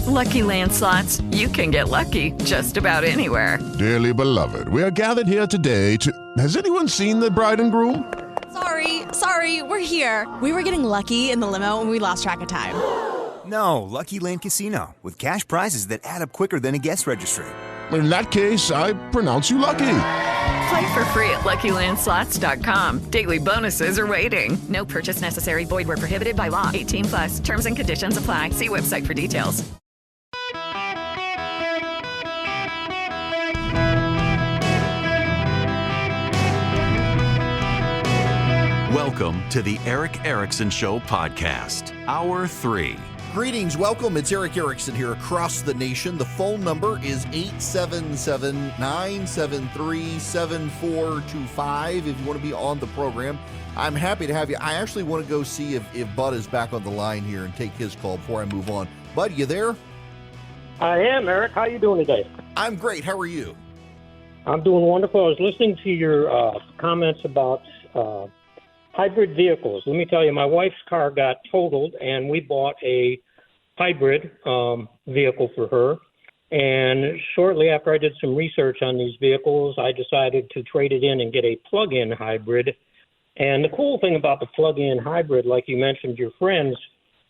With Lucky Land Slots, you can get lucky just about anywhere. Dearly beloved, we are gathered here today to... Has anyone seen the bride and groom? Sorry, we're here. We were getting lucky in the limo and we lost track of time. No, Lucky Land Casino, with cash prizes that add up quicker than a guest registry. In that case, I pronounce you lucky. Play for free at LuckyLandSlots.com. Daily bonuses are waiting. No purchase necessary. Void where prohibited by law. 18+. Terms and conditions apply. See website for details. Welcome to the Eric Erickson Show podcast, Hour 3. Greetings, welcome. It's Eric Erickson here across the nation. The phone number is 877-973-7425 if you want to be on the program. I'm happy to have you. I actually want to go see if Bud is back on the line here and take his call before I move on. Bud, you there? I am, Eric. How are you doing today? I'm great. How are you? I'm doing wonderful. I was listening to your comments about hybrid vehicles. Let me tell you, my wife's car got totaled, and we bought a hybrid vehicle for her. And shortly after I did some research on these vehicles, I decided to trade it in and get a plug-in hybrid. And the cool thing about the plug-in hybrid, like you mentioned, your friends,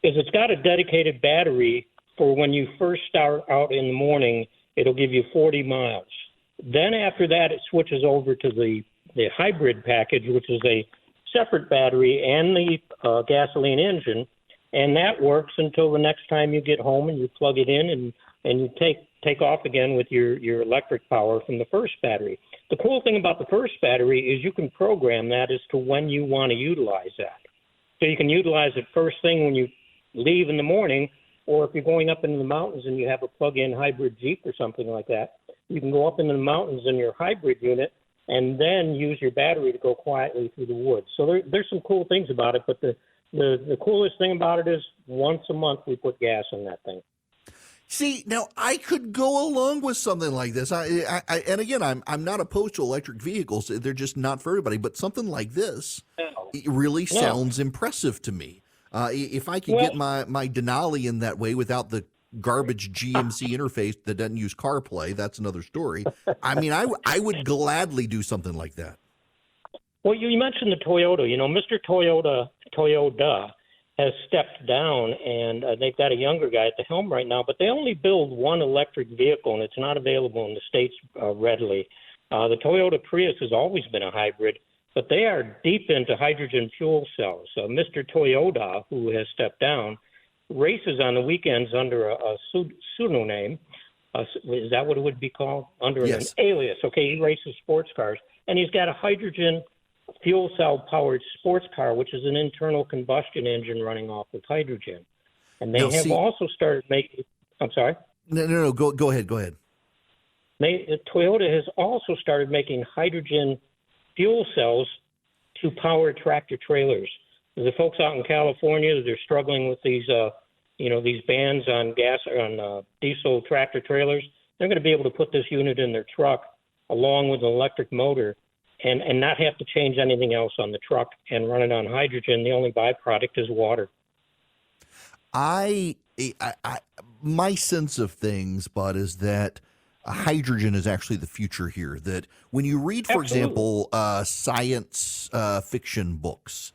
is it's got a dedicated battery for when you first start out in the morning. It'll give you 40 miles. Then after that, it switches over to the hybrid package, which is a separate battery and the gasoline engine, and that works until the next time you get home and you plug it in and you take off again with your electric power from the first battery. The cool thing about the first battery is you can program that as to when you want to utilize that. So you can utilize it first thing when you leave in the morning, or if you're going up into the mountains and you have a plug-in hybrid Jeep or something like that, you can go up into the mountains in your hybrid unit and then use your battery to go quietly through the woods. So there's some cool things about it, but the coolest thing about it is once a month we put gas in that thing. See, now I could go along with something like this. And again, I'm not opposed to electric vehicles. They're just not for everybody. But something like this it really sounds impressive to me. If I could get my Denali in that way without the garbage GMC interface that doesn't use CarPlay, that's another story. I mean, I would gladly do something like that. Well, you mentioned the Toyota. You know, Mr. Toyota has stepped down, and they've got a younger guy at the helm right now, but they only build one electric vehicle, and it's not available in the States readily. The Toyota Prius has always been a hybrid, but they are deep into hydrogen fuel cells. Mr. Toyota, who has stepped down, races on the weekends under a pseudonym. Is that what it would be called? Under an alias. Okay, he races sports cars. And he's got a hydrogen fuel cell powered sports car, which is an internal combustion engine running off of hydrogen. And they also started making, I'm sorry? No, go ahead. Toyota has also started making hydrogen fuel cells to power tractor trailers. The folks out in California, they're struggling with these bans on diesel tractor trailers. They're going to be able to put this unit in their truck along with an electric motor and not have to change anything else on the truck and run it on hydrogen. The only byproduct is water. My sense of things, Bud, is that hydrogen is actually the future here. That when you read, for example, science fiction books,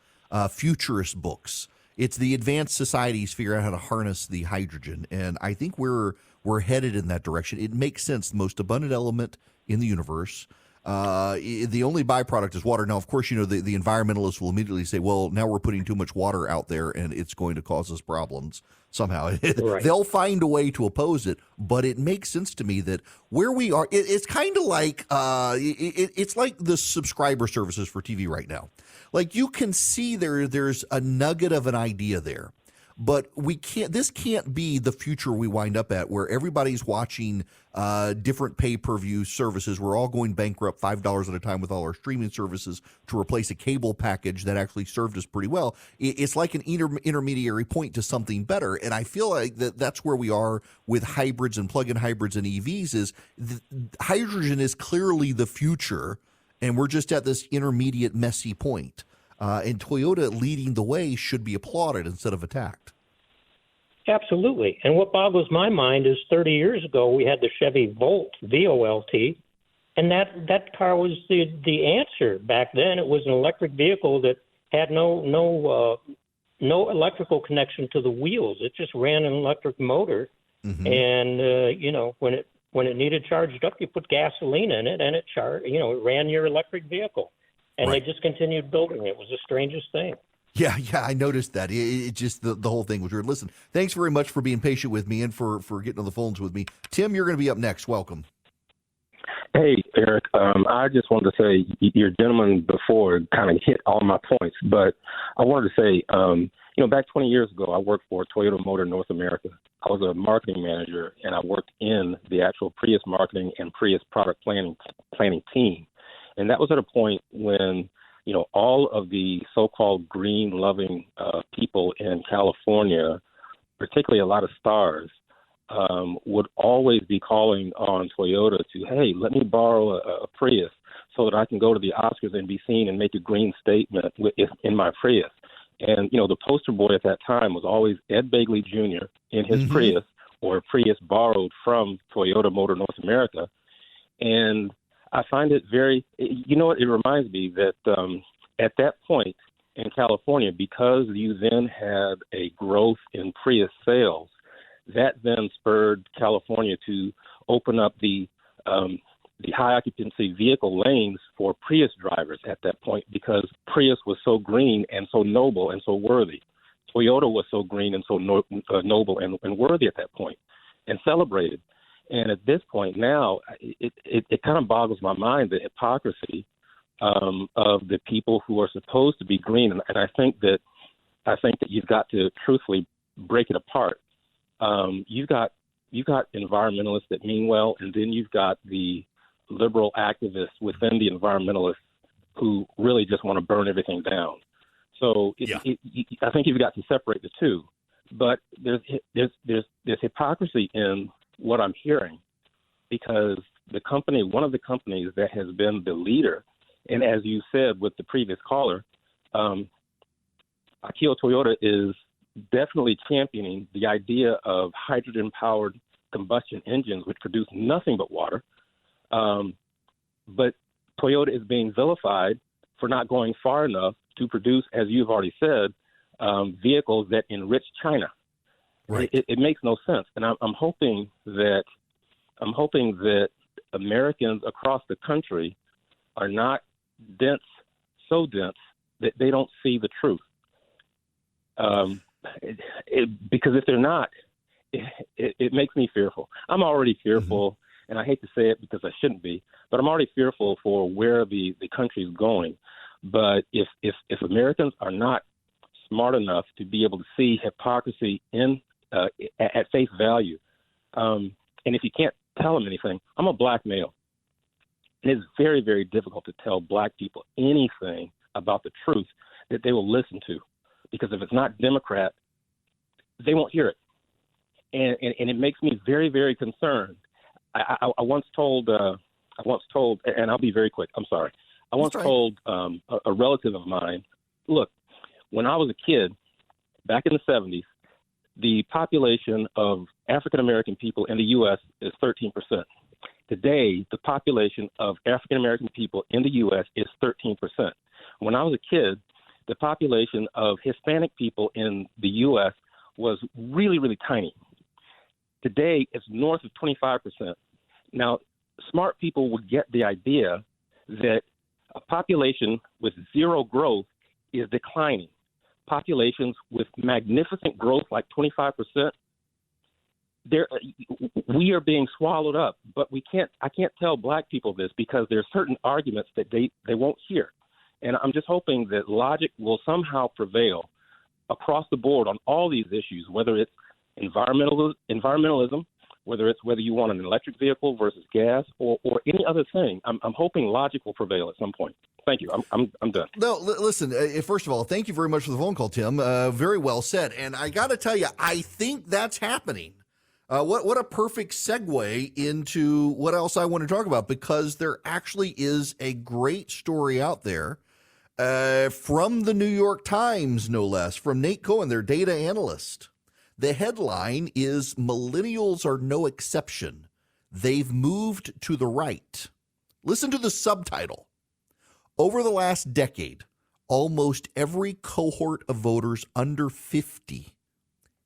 futurist books, it's the advanced societies figure out how to harness the hydrogen, and I think we're headed in that direction. It makes sense. The most abundant element in the universe. The only byproduct is water. Now, of course, you know, the environmentalists will immediately say, well, now we're putting too much water out there and it's going to cause us problems somehow. Right. They'll find a way to oppose it, but it makes sense to me that where we are, it's kind of like, it's like the subscriber services for TV right now. Like you can see there's a nugget of an idea there. But this can't be the future we wind up at, where everybody's watching different pay-per-view services. We're all going bankrupt $5 at a time with all our streaming services to replace a cable package that actually served us pretty well. It's like an intermediary point to something better. And I feel like that's where we are with hybrids and plug-in hybrids and EVs is hydrogen is clearly the future, and we're just at this intermediate messy point. And Toyota leading the way should be applauded instead of attacked. Absolutely. And what boggles my mind is 30 years ago we had the Chevy Volt, V-O-L-T, and that car was the answer. Back then it was an electric vehicle that had no electrical connection to the wheels. It just ran an electric motor, and when it needed charged up, you put gasoline in it, and it it ran your electric vehicle. And They just continued building it. It was the strangest thing. Yeah, I noticed that. It just the whole thing was weird. Listen, thanks very much for being patient with me and for getting on the phones with me. Tim, you're going to be up next. Welcome. Hey, Eric. I just wanted to say your gentleman before kind of hit all my points, but I wanted to say, back 20 years ago, I worked for Toyota Motor North America. I was a marketing manager, and I worked in the actual Prius marketing and Prius product planning team. And that was at a point when, all of the so-called green-loving people in California, particularly a lot of stars, would always be calling on Toyota to, hey, let me borrow a Prius so that I can go to the Oscars and be seen and make a green statement in my Prius. And, the poster boy at that time was always Ed Begley Jr. in his Prius, or a Prius borrowed from Toyota Motor North America. And I find it very, it reminds me that at that point in California, because you then had a growth in Prius sales, that then spurred California to open up the high occupancy vehicle lanes for Prius drivers at that point, because Prius was so green and so noble and so worthy. Toyota was so green and so noble and worthy at that point, and celebrated. And at this point now, it kind of boggles my mind, the hypocrisy of the people who are supposed to be green. And I think that you've got to truthfully break it apart. You've got environmentalists that mean well, and then you've got the liberal activists within the environmentalists who really just want to burn everything down. So I think you've got to separate the two. But there's hypocrisy in what I'm hearing, because one of the companies that has been the leader, and as you said with the previous caller, Akio Toyota is definitely championing the idea of hydrogen-powered combustion engines, which produce nothing but water. But Toyota is being vilified for not going far enough to produce, as you've already said, vehicles that enrich China. Right. It makes no sense, and I'm hoping that Americans across the country are not so dense that they don't see the truth. Because if they're not, it makes me fearful. I'm already fearful, and I hate to say it because I shouldn't be, but I'm already fearful for where the country is going. But if Americans are not smart enough to be able to see hypocrisy at face value, and if you can't tell them anything, I'm a black male. And it's very, very difficult to tell black people anything about the truth that they will listen to, because if it's not Democrat, they won't hear it. And it makes me very, very concerned. I once told, and I'll be very quick, I'm sorry. I once told a relative of mine, look, when I was a kid, back in the 70s, the population of African-American people in the U.S. is 13%. Today, the population of African-American people in the U.S. is 13%. When I was a kid, the population of Hispanic people in the U.S. was really, really tiny. Today, it's north of 25%. Now, smart people would get the idea that a population with zero growth is declining. Populations with magnificent growth, like 25%, we are being swallowed up. But I can't tell black people this, because there are certain arguments that they won't hear. And I'm just hoping that logic will somehow prevail across the board on all these issues, whether it's environmentalism, whether you want an electric vehicle versus gas, or any other thing. I'm hoping logic will prevail at some point. Thank you. I'm done. No, listen, first of all, thank you very much for the phone call, Tim. Very well said. And I got to tell you, I think that's happening. What a perfect segue into what else I want to talk about, because there actually is a great story out there from the New York Times, no less, from Nate Cohen, their data analyst, The headline is Millennials are no exception. They've moved to the right. Listen to the subtitle. Over the last decade, almost every cohort of voters under 50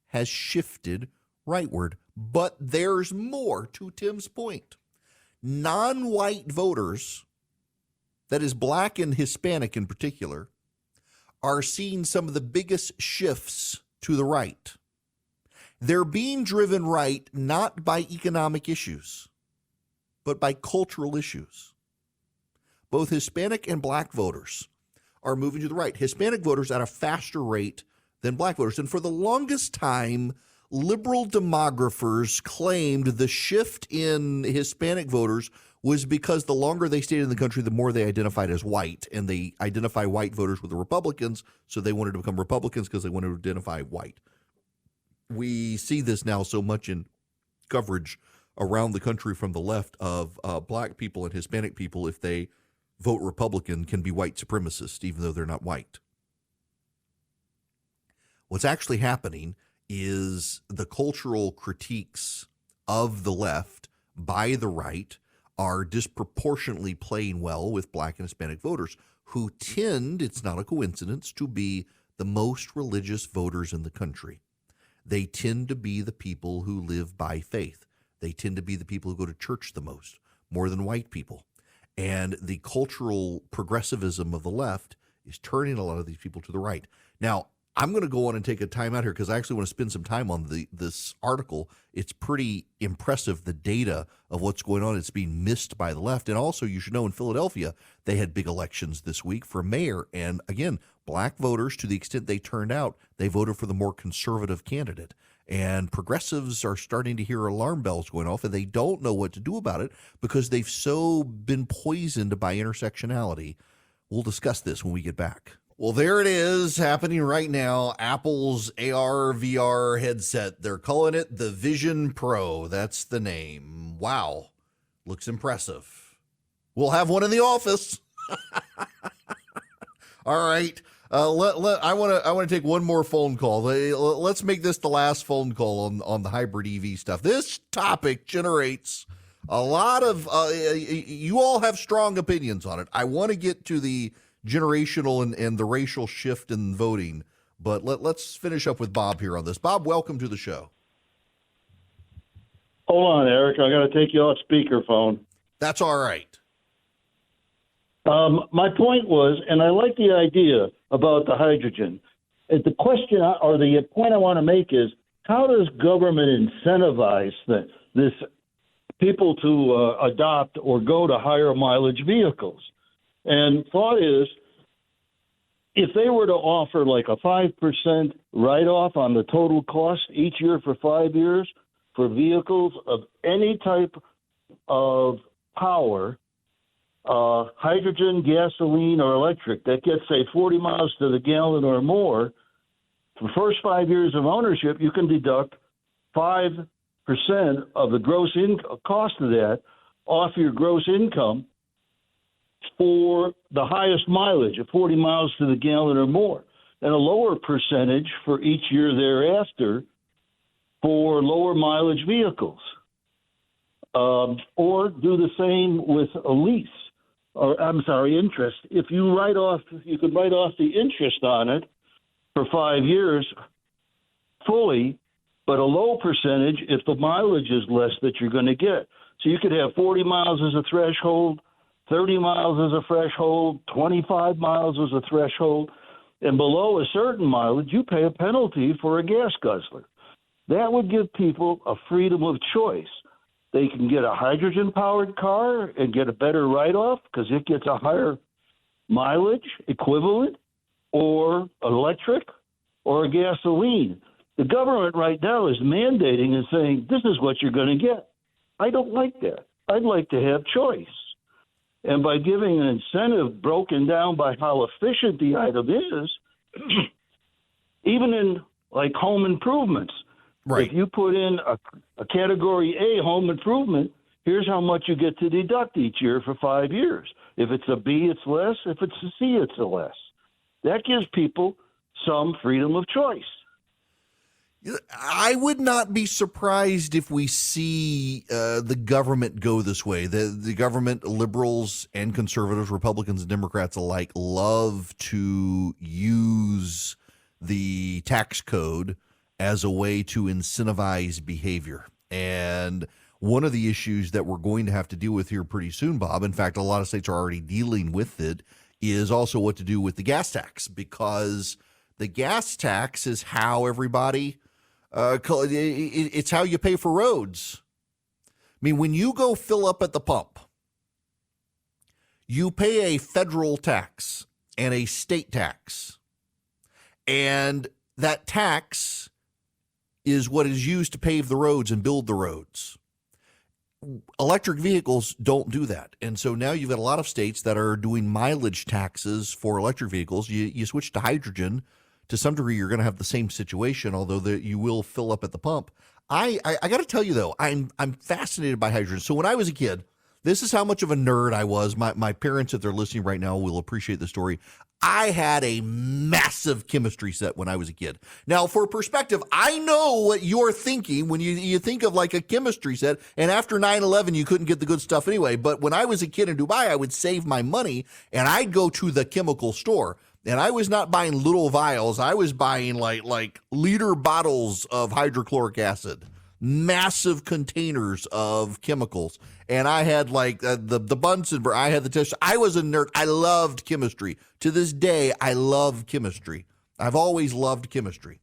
has shifted rightward. But there's more, to Tim's point. Non-white voters, that is black and Hispanic in particular, are seeing some of the biggest shifts to the right. They're being driven right not by economic issues, but by cultural issues. Both Hispanic and black voters are moving to the right. Hispanic voters at a faster rate than black voters. And for the longest time, liberal demographers claimed the shift in Hispanic voters was because the longer they stayed in the country, the more they identified as white, and they identify white voters with the Republicans, so they wanted to become Republicans because they wanted to identify white. We see this now so much in coverage around the country from the left of black people and Hispanic people, if they vote Republican, can be white supremacists, even though they're not white. What's actually happening is the cultural critiques of the left by the right are disproportionately playing well with black and Hispanic voters who tend, it's not a coincidence, to be the most religious voters in the country. They tend to be the people who live by faith. They tend to be the people who go to church the most, more than white people. And the cultural progressivism of the left is turning a lot of these people to the right. Now, I'm going to go on and take a time out here because I actually want to spend some time on this article. It's pretty impressive, the data of what's going on. It's being missed by the left. And also, you should know, in Philadelphia, they had big elections this week for mayor. And again, black voters, to the extent they turned out, they voted for the more conservative candidate. And progressives are starting to hear alarm bells going off, and they don't know what to do about it because they've so been poisoned by intersectionality. We'll discuss this when we get back. Well, there it is happening right now. Apple's AR VR headset. They're calling it the Vision Pro. That's the name. Wow. Looks impressive. We'll have one in the office. All right. I want to take one more phone call. Let's make this the last phone call on the hybrid EV stuff. This topic generates a lot of you all have strong opinions on it. I want to get to the generational and the racial shift in voting, but let's finish up with Bob here on this. Bob, welcome to the show. Hold on, Eric. I got to take you off speakerphone. That's all right. My point was, and I like the idea about the hydrogen. The question or the point I want to make is, how does government incentivize this people to adopt or go to higher mileage vehicles? And thought is, if they were to offer like a 5% write-off on the total cost each year for 5 years for vehicles of any type of power, hydrogen, gasoline, or electric, that gets, say, 40 miles to the gallon or more, for the first 5 years of ownership, you can deduct 5% of the gross cost of that off your gross income for the highest mileage of 40 miles to the gallon or more, and a lower percentage for each year thereafter for lower mileage vehicles. Or do the same with a lease, interest. If you could write off the interest on it for 5 years fully, but a low percentage if the mileage is less that you're going to get. So you could have 40 miles as a threshold, 30 miles as a threshold, 25 miles as a threshold, and below a certain mileage, you pay a penalty for a gas guzzler. That would give people a freedom of choice. They can get a hydrogen-powered car and get a better write-off because it gets a higher mileage equivalent, or electric, or a gasoline. The government right now is mandating and saying, this is what you're going to get. I don't like that. I'd like to have choice. And by giving an incentive broken down by how efficient the item is, even in like home improvements, right. If you put in a category A home improvement, here's how much you get to deduct each year for 5 years. If it's a B, it's less. If it's a C, it's a less. That gives people some freedom of choice. I would not be surprised if we see the government go this way. The government, liberals and conservatives, Republicans and Democrats alike, love to use the tax code as a way to incentivize behavior. And one of the issues that we're going to have to deal with here pretty soon, Bob, in fact, a lot of states are already dealing with it, is also what to do with the gas tax, because the gas tax is how everybody it's how you pay for roads. I mean, when you go fill up at the pump, you pay a federal tax and a state tax. And that tax is what is used to pave the roads and build the roads. Electric vehicles don't do that. And so now you've got a lot of states that are doing mileage taxes for electric vehicles. You switch to hydrogen. To some degree, you're going to have the same situation, although you will fill up at the pump. I got to tell you, though, I'm fascinated by hydrogen. So when I was a kid, this is how much of a nerd I was. My parents, if they're listening right now, will appreciate the story. I had a massive chemistry set when I was a kid. Now, for perspective, I know what you're thinking when you think of like a chemistry set, and after 9/11, you couldn't get the good stuff anyway. But when I was a kid in Dubai, I would save my money, and I'd go to the chemical store. And I was not buying little vials. I was buying like liter bottles of hydrochloric acid, massive containers of chemicals. And I had like the Bunsen burner. I had the test. I was a nerd. I loved chemistry. To this day, I love chemistry. I've always loved chemistry.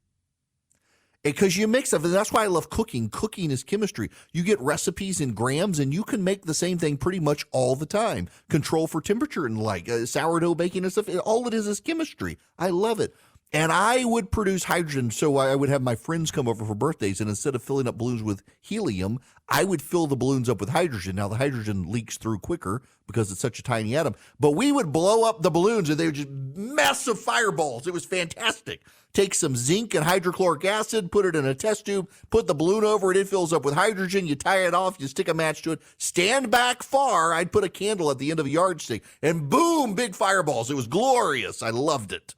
Because you mix stuff, and that's why I love cooking. Cooking is chemistry. You get recipes in grams, and you can make the same thing pretty much all the time. Control for temperature and like sourdough baking and stuff. All it is chemistry. I love it. And I would produce hydrogen, so I would have my friends come over for birthdays, and instead of filling up balloons with helium, I would fill the balloons up with hydrogen. Now, the hydrogen leaks through quicker because it's such a tiny atom, but we would blow up the balloons, and they were just massive fireballs. It was fantastic. Take some zinc and hydrochloric acid, put it in a test tube, put the balloon over it, it fills up with hydrogen, you tie it off, you stick a match to it, stand back far, I'd put a candle at the end of a yardstick, and boom, big fireballs. It was glorious. I loved it.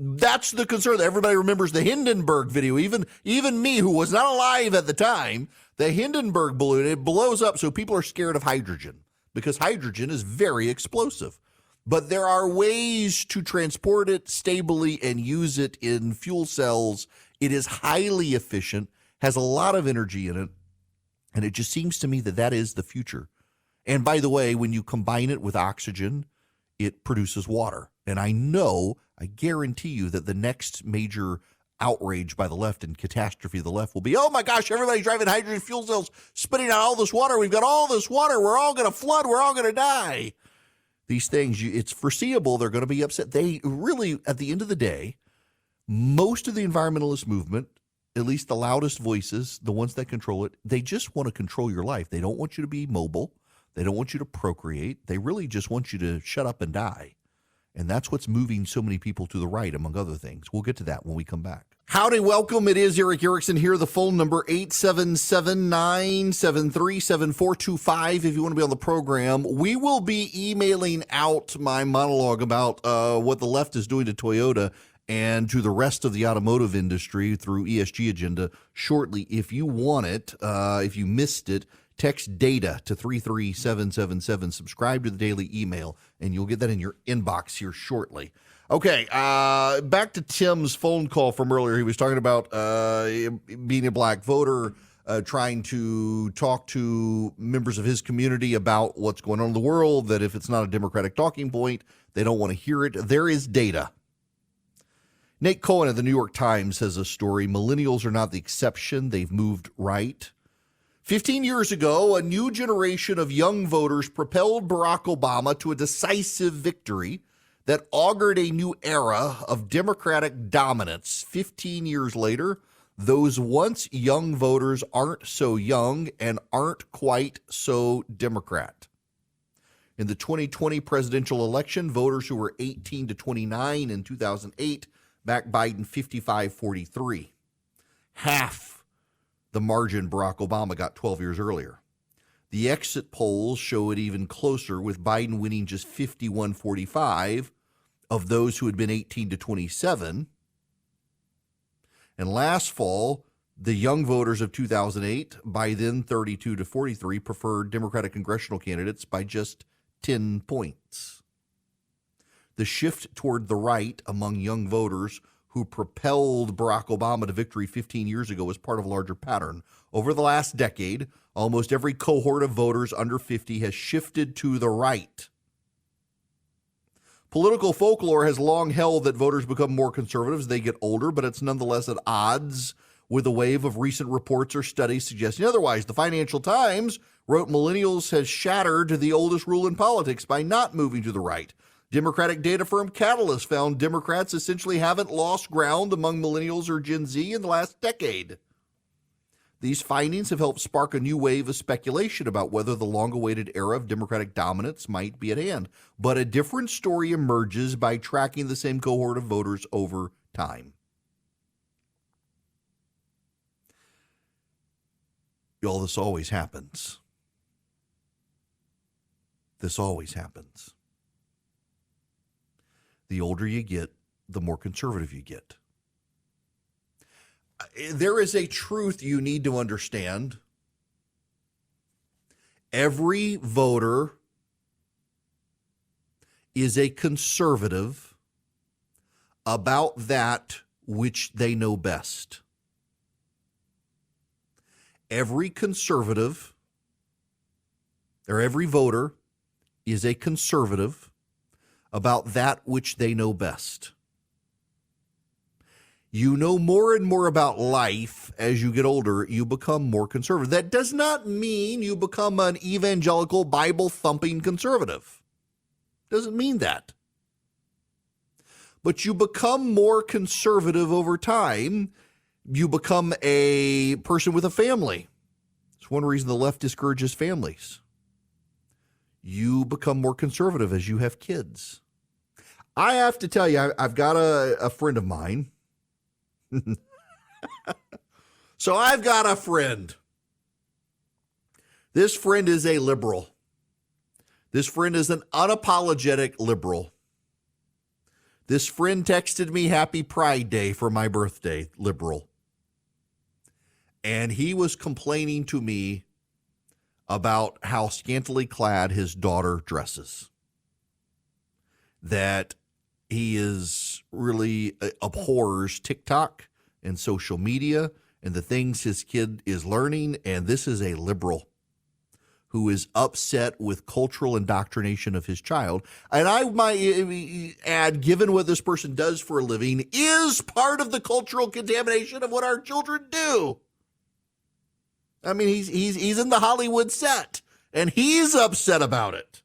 That's the concern. Everybody remembers the Hindenburg video. Even me, who was not alive at the time, the Hindenburg balloon, it blows up, so people are scared of hydrogen because hydrogen is very explosive. But there are ways to transport it stably and use it in fuel cells. It is highly efficient, has a lot of energy in it, and it just seems to me that is the future. And by the way, when you combine it with oxygen, it produces water. And I guarantee you that the next major outrage by the left and catastrophe of the left will be, oh my gosh, everybody's driving hydrogen fuel cells, spitting out all this water. We've got all this water. We're all going to flood. We're all going to die. These things, it's foreseeable they're going to be upset. They really, at the end of the day, most of the environmentalist movement, at least the loudest voices, the ones that control it, they just want to control your life. They don't want you to be mobile. They don't want you to procreate. They really just want you to shut up and die. And that's what's moving so many people to the right, among other things. We'll get to that when we come back. Howdy, welcome. It is Eric Erickson here. The phone number, 877-973-7425, if you want to be on the program. We will be emailing out my monologue about what the left is doing to Toyota and to the rest of the automotive industry through ESG Agenda shortly. If you want it, if you missed it, text DATA to 33777. Subscribe to the daily email, and you'll get that in your inbox here shortly. Okay, back to Tim's phone call from earlier. He was talking about being a black voter, trying to talk to members of his community about what's going on in the world, that if it's not a Democratic talking point, they don't want to hear it. There is data. Nate Cohen of the New York Times has a story. Millennials are not the exception. They've moved right. 15 years ago, a new generation of young voters propelled Barack Obama to a decisive victory that augured a new era of Democratic dominance. 15 years later, those once young voters aren't so young and aren't quite so Democrat. In the 2020 presidential election, voters who were 18 to 29 in 2008 backed Biden 55-43. Half the margin Barack Obama got 12 years earlier. The exit polls show it even closer, with Biden winning just 51-45 of those who had been 18 to 27. And last fall, the young voters of 2008, by then 32 to 43, preferred Democratic congressional candidates by just 10 points. The shift toward the right among young voters who propelled Barack Obama to victory 15 years ago was part of a larger pattern. Over the last decade, almost every cohort of voters under 50 has shifted to the right. Political folklore has long held that voters become more conservative as they get older, but it's nonetheless at odds with a wave of recent reports or studies suggesting otherwise. The Financial Times wrote Millennials has shattered the oldest rule in politics by not moving to the right. Democratic data firm Catalyst found Democrats essentially haven't lost ground among millennials or Gen Z in the last decade. These findings have helped spark a new wave of speculation about whether the long-awaited era of Democratic dominance might be at hand. But a different story emerges by tracking the same cohort of voters over time. Y'all, this always happens. This always happens. The older you get, the more conservative you get. There is a truth you need to understand. Every voter is a conservative about that which they know best. Every conservative, or every voter, is a conservative about that which they know best. You know more and more about life as you get older, you become more conservative. That does not mean you become an evangelical, Bible-thumping conservative. Doesn't mean that. But you become more conservative over time. You become a person with a family. It's one reason the left discourages families. You become more conservative as you have kids. I have to tell you, I've got a friend of mine. So I've got a friend. This friend is a liberal. This friend is an unapologetic liberal. This friend texted me Happy Pride Day for my birthday, liberal. And he was complaining to me about how scantily clad his daughter dresses. That he is really abhors TikTok and social media and the things his kid is learning. And this is a liberal who is upset with cultural indoctrination of his child. And I might add, given what this person does for a living, is part of the cultural contamination of what our children do. I mean, he's in the Hollywood set, and he's upset about it.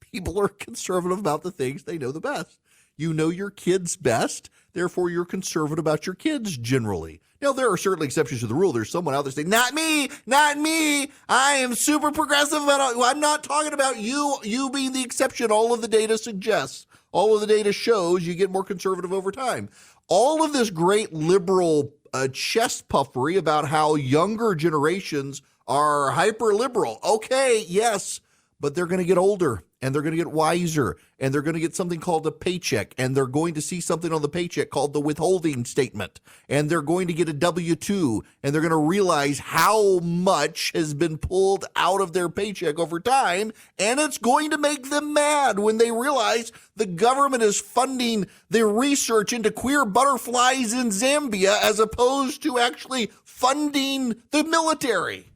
People are conservative about the things they know the best. You know your kids best, therefore you're conservative about your kids generally. Now, there are certain exceptions to the rule. There's someone out there saying, not me, not me. I am super progressive. I'm not talking about you being the exception. All of the data suggests, all of the data shows you get more conservative over time. All of this great liberal chest puffery about how younger generations are hyper liberal. Okay, yes, but they're going to get older and they're going to get wiser and they're going to get something called a paycheck and they're going to see something on the paycheck called the withholding statement and they're going to get a W-2 and they're going to realize how much has been pulled out of their paycheck over time, and it's going to make them mad when they realize the government is funding the research into queer butterflies in Zambia as opposed to actually funding the military.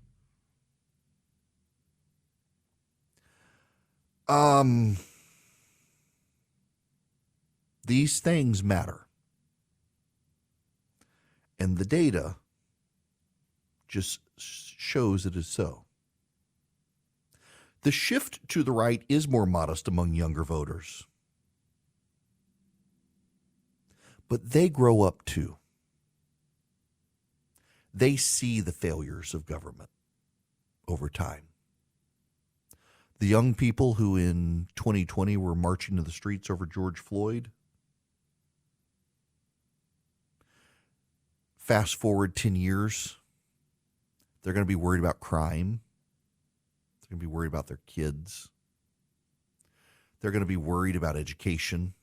These things matter. And the data just shows it is so. The shift to the right is more modest among younger voters. But they grow up too. They see the failures of government over time. The young people who in 2020 were marching to the streets over George Floyd, fast forward 10 years, they're going to be worried about crime. They're going to be worried about their kids. They're going to be worried about education.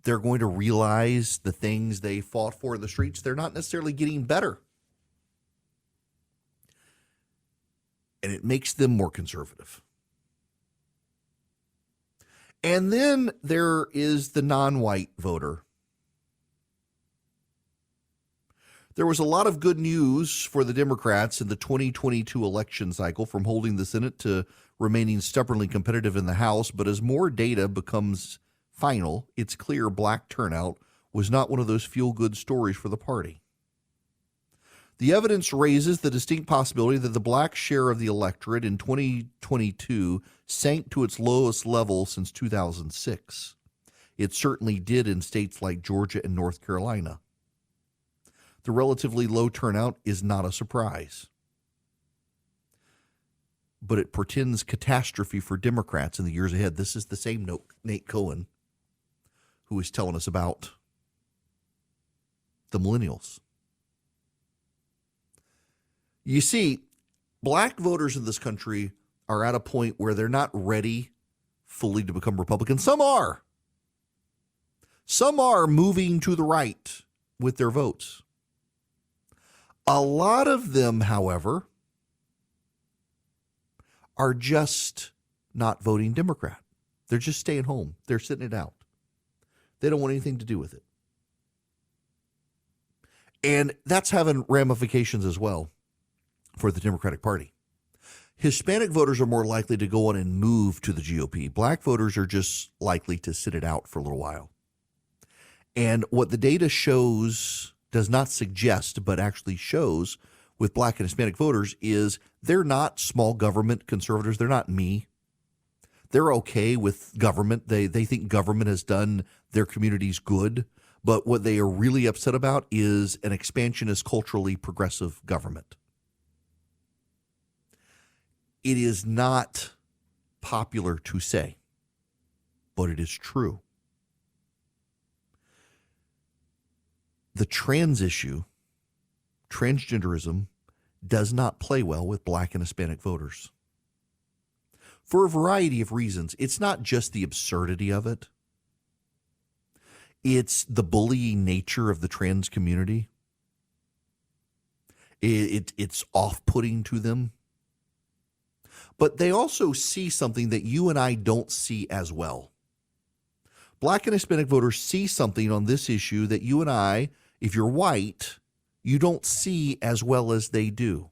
they're going to realize the things they fought for in the streets, they're not necessarily getting better. And it makes them more conservative. And then there is the non-white voter. There was a lot of good news for the Democrats in the 2022 election cycle, from holding the Senate to remaining stubbornly competitive in the House. But as more data becomes final, it's clear black turnout was not one of those feel-good stories for the party. The evidence raises the distinct possibility that the black share of the electorate in 2022 sank to its lowest level since 2006. It certainly did in states like Georgia and North Carolina. The relatively low turnout is not a surprise, but it portends catastrophe for Democrats in the years ahead. This is the same Nate Cohen who is telling us about the millennials. You see, black voters in this country are at a point where they're not ready fully to become Republicans. Some are. Some are moving to the right with their votes. A lot of them, however, are just not voting Democrat. They're just staying home. They're sitting it out. They don't want anything to do with it. And that's having ramifications as well for the Democratic Party. Hispanic voters are more likely to go on and move to the GOP. Black voters are just likely to sit it out for a little while. And what the data shows, does not suggest, but actually shows with black and Hispanic voters, is they're not small government conservatives. They're not me. They're okay with government. They think government has done their communities good. But what they are really upset about is an expansionist, culturally progressive government. It is not popular to say, but it is true. The trans issue, transgenderism, does not play well with black and Hispanic voters for a variety of reasons. It's not just the absurdity of it. It's the bullying nature of the trans community. It's off-putting to them. But they also see something that you and I don't see as well. Black and Hispanic voters see something on this issue that you and I, if you're white, you don't see as well as they do.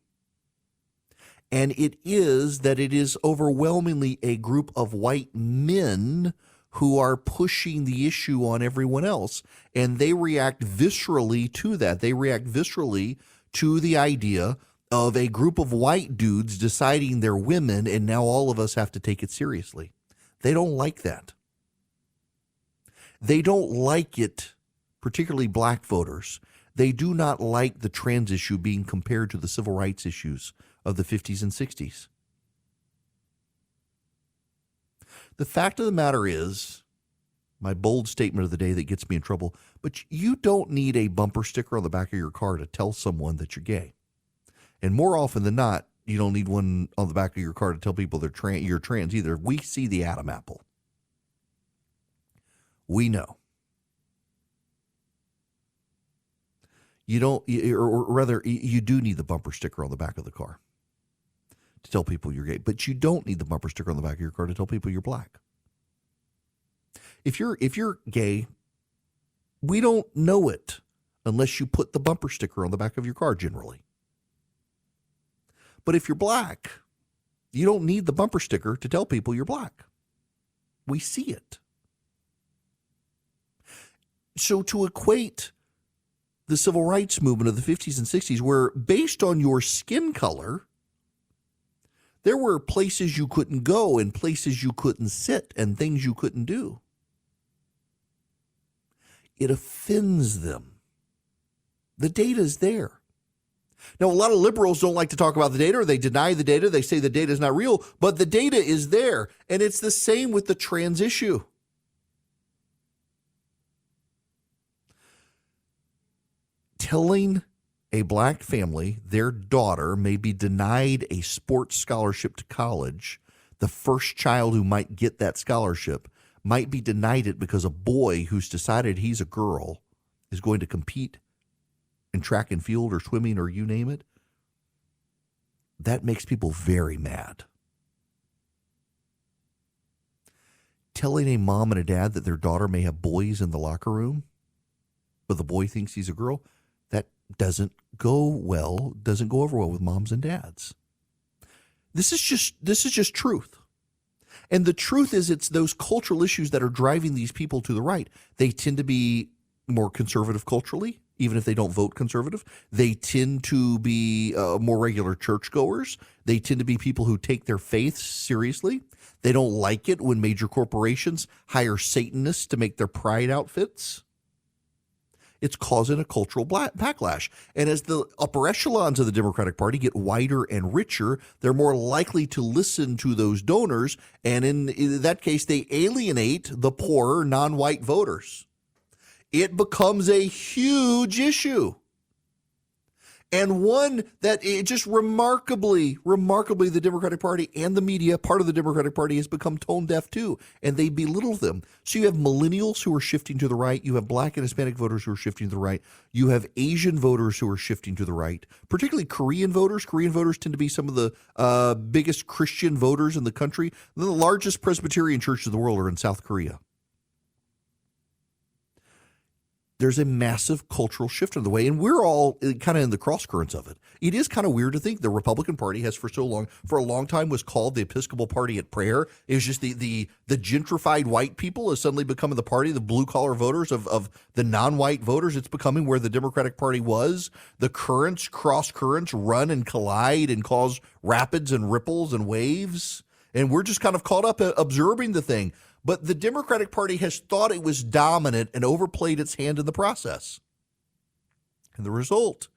And it is that it is overwhelmingly a group of white men who are pushing the issue on everyone else. And they react viscerally to that. They react viscerally to the idea of a group of white dudes deciding they're women, and now all of us have to take it seriously. They don't like that. They don't like it, particularly black voters. They do not like the trans issue being compared to the civil rights issues of the 50s and 60s. The fact of the matter is, my bold statement of the day that gets me in trouble, but you don't need a bumper sticker on the back of your car to tell someone that you're gay. And more often than not, you don't need one on the back of your car to tell people you're trans either. We see the Adam apple. We know. You don't, or rather, you do need the bumper sticker on the back of the car to tell people you're gay, but you don't need the bumper sticker on the back of your car to tell people you're black. If you're gay, we don't know it unless you put the bumper sticker on the back of your car generally. But if you're black, you don't need the bumper sticker to tell people you're black. We see it. So to equate the civil rights movement of the 50s and 60s, where based on your skin color, there were places you couldn't go and places you couldn't sit and things you couldn't do. It offends them. The data's there. Now, a lot of liberals don't like to talk about the data, or they deny the data. They say the data is not real, but the data is there. And it's the same with the trans issue. Telling a black family their daughter may be denied a sports scholarship to college, the first child who might get that scholarship, might be denied it because a boy who's decided he's a girl is going to compete in track and field or swimming or you name it, that makes people very mad. Telling a mom and a dad that their daughter may have boys in the locker room, but the boy thinks he's a girl, that doesn't go over well with moms and dads. This is just truth. And the truth is, it's those cultural issues that are driving these people to the right. They tend to be more conservative culturally, even if they don't vote conservative. They tend to be more regular churchgoers. They tend to be people who take their faith seriously. They don't like it when major corporations hire Satanists to make their pride outfits. It's causing a cultural backlash. And as the upper echelons of the Democratic Party get wider and richer, they're more likely to listen to those donors. And in that case, they alienate the poorer, non-white voters. It becomes a huge issue. And one that it just remarkably, the Democratic Party and the media, part of the Democratic Party, has become tone deaf too, and they belittle them. So you have millennials who are shifting to the right. You have Black and Hispanic voters who are shifting to the right. You have Asian voters who are shifting to the right, particularly Korean voters. Korean voters tend to be some of the biggest Christian voters in the country. The largest Presbyterian churches in the world are in South Korea. There's a massive cultural shift in the way, and we're all kind of in the cross currents of it. It is kind of weird to think the Republican Party has for a long time was called the Episcopal Party at prayer. It was just the gentrified white people is suddenly becoming the party, the blue collar voters of the non-white voters. It's becoming where the Democratic Party was. The cross currents run and collide and cause rapids and ripples and waves. And we're just kind of caught up observing the thing. But the Democratic Party has thought it was dominant and overplayed its hand in the process. And the result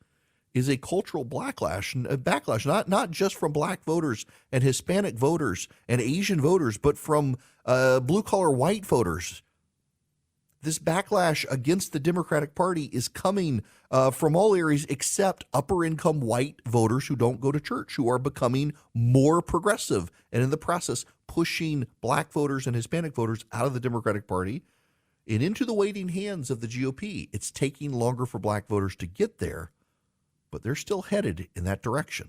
is a cultural backlash, not just from Black voters and Hispanic voters and Asian voters, but from blue-collar white voters. This backlash against the Democratic Party is coming from all areas except upper-income white voters who don't go to church, who are becoming more progressive, and in the process pushing Black voters and Hispanic voters out of the Democratic Party and into the waiting hands of the GOP. It's taking longer for Black voters to get there, but they're still headed in that direction.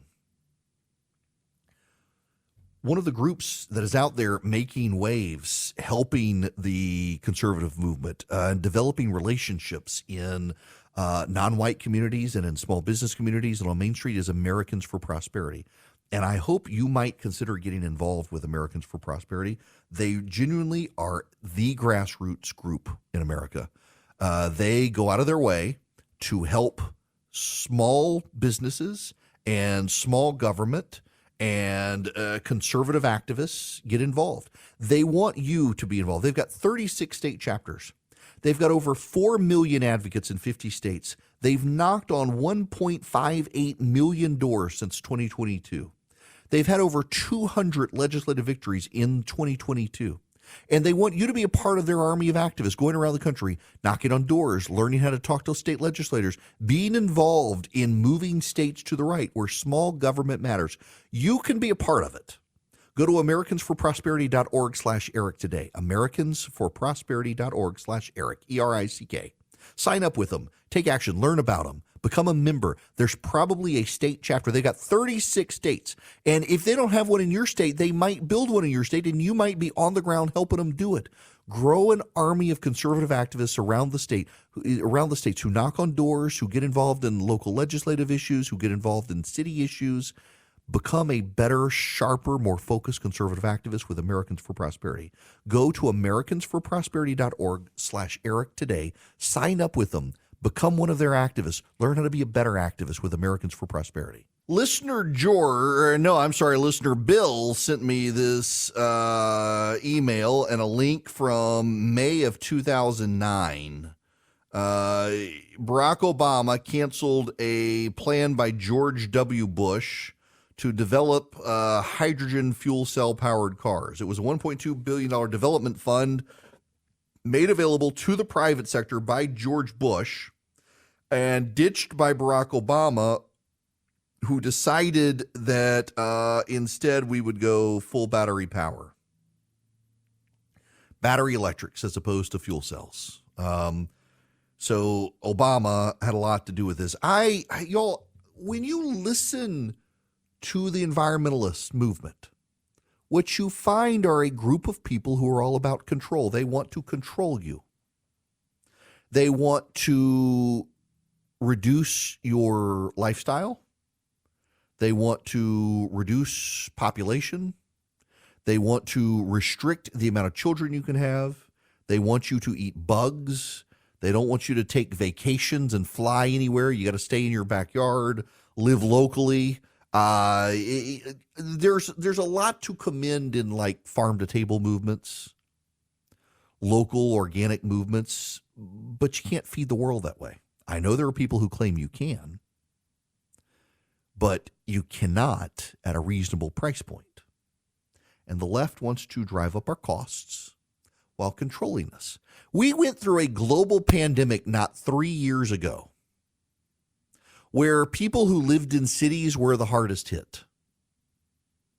One of the groups that is out there making waves, helping the conservative movement, developing relationships in non-white communities and in small business communities and on Main Street is Americans for Prosperity. And I hope you might consider getting involved with Americans for Prosperity. They genuinely are the grassroots group in America. They go out of their way to help small businesses and small government and conservative activists get involved. They want you to be involved. They've got 36 state chapters. They've got over 4 million advocates in 50 states. They've knocked on 1.58 million doors since 2022. They've had over 200 legislative victories in 2022. And they want you to be a part of their army of activists going around the country, knocking on doors, learning how to talk to state legislators, being involved in moving states to the right where small government matters. You can be a part of it. Go to americansforprosperity.org/Eric today. americansforprosperity.org/Eric, ERICK. Sign up with them. Take action. Learn about them. Become a member. There's probably a state chapter. They got 36 states. And if they don't have one in your state, they might build one in your state, and you might be on the ground helping them do it. Grow an army of conservative activists around the states who knock on doors, who get involved in local legislative issues, who get involved in city issues. Become a better, sharper, more focused conservative activist with Americans for Prosperity. Go to americansforprosperity.org/Eric today. Sign up with them. Become one of their activists. Learn how to be a better activist with Americans for Prosperity. Listener Bill sent me this email and a link from May of 2009. Barack Obama canceled a plan by George W. Bush to develop hydrogen fuel cell powered cars. It was a $1.2 billion development fund made available to the private sector by George Bush and ditched by Barack Obama, who decided that instead we would go full battery power. battery electrics as opposed to fuel cells. So Obama had a lot to do with this. Y'all, when you listen to the environmentalist movement, what you find are a group of people who are all about control. They want to control you. They want to reduce your lifestyle. They want to reduce population. They want to restrict the amount of children you can have. They want you to eat bugs. They don't want you to take vacations and fly anywhere. You got to stay in your backyard, live locally. There's a lot to commend in like farm to table movements, local organic movements, but you can't feed the world that way. I know there are people who claim you can, but you cannot at a reasonable price point. And the left wants to drive up our costs while controlling us. We went through a global pandemic not 3 years ago where people who lived in cities were the hardest hit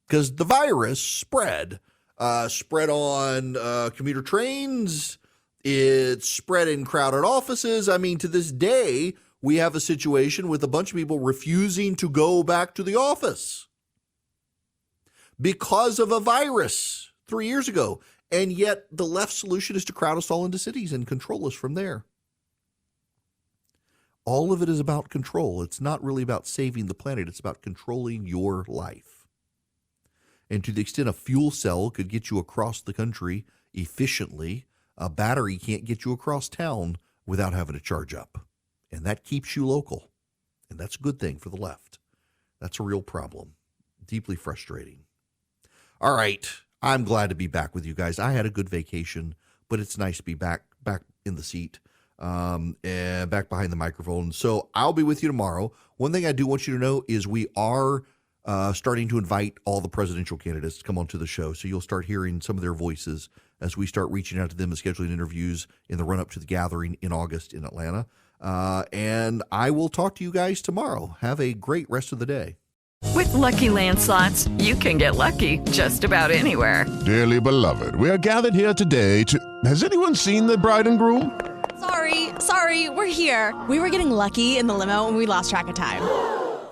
because the virus spread on commuter trains. It spread in crowded offices. I mean, to this day, we have a situation with a bunch of people refusing to go back to the office because of a virus 3 years ago. And yet the left solution is to crowd us all into cities and control us from there. All of it is about control. It's not really about saving the planet. It's about controlling your life. And to the extent a fuel cell could get you across the country efficiently, a battery can't get you across town without having to charge up. And that keeps you local. And that's a good thing for the left. That's a real problem. Deeply frustrating. All right. I'm glad to be back with you guys. I had a good vacation, but it's nice to be back in the seat, and back behind the microphone. So I'll be with you tomorrow. One thing I do want you to know is we are starting to invite all the presidential candidates to come onto the show. So you'll start hearing some of their voices as we start reaching out to them and scheduling interviews in the run-up to the gathering in August in Atlanta. And I will talk to you guys tomorrow. Have a great rest of the day. With Lucky Land Slots, you can get lucky just about anywhere. Dearly beloved, we are gathered here today to... Has anyone seen the bride and groom? Sorry, we're here. We were getting lucky in the limo and we lost track of time.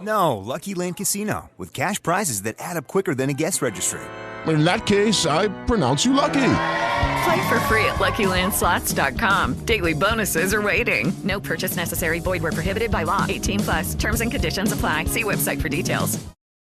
No, Lucky Land Casino, with cash prizes that add up quicker than a guest registry. In that case, I pronounce you lucky. Play for free at LuckyLandSlots.com. Daily bonuses are waiting. No purchase necessary. Void where prohibited by law. 18+. Terms and conditions apply. See website for details.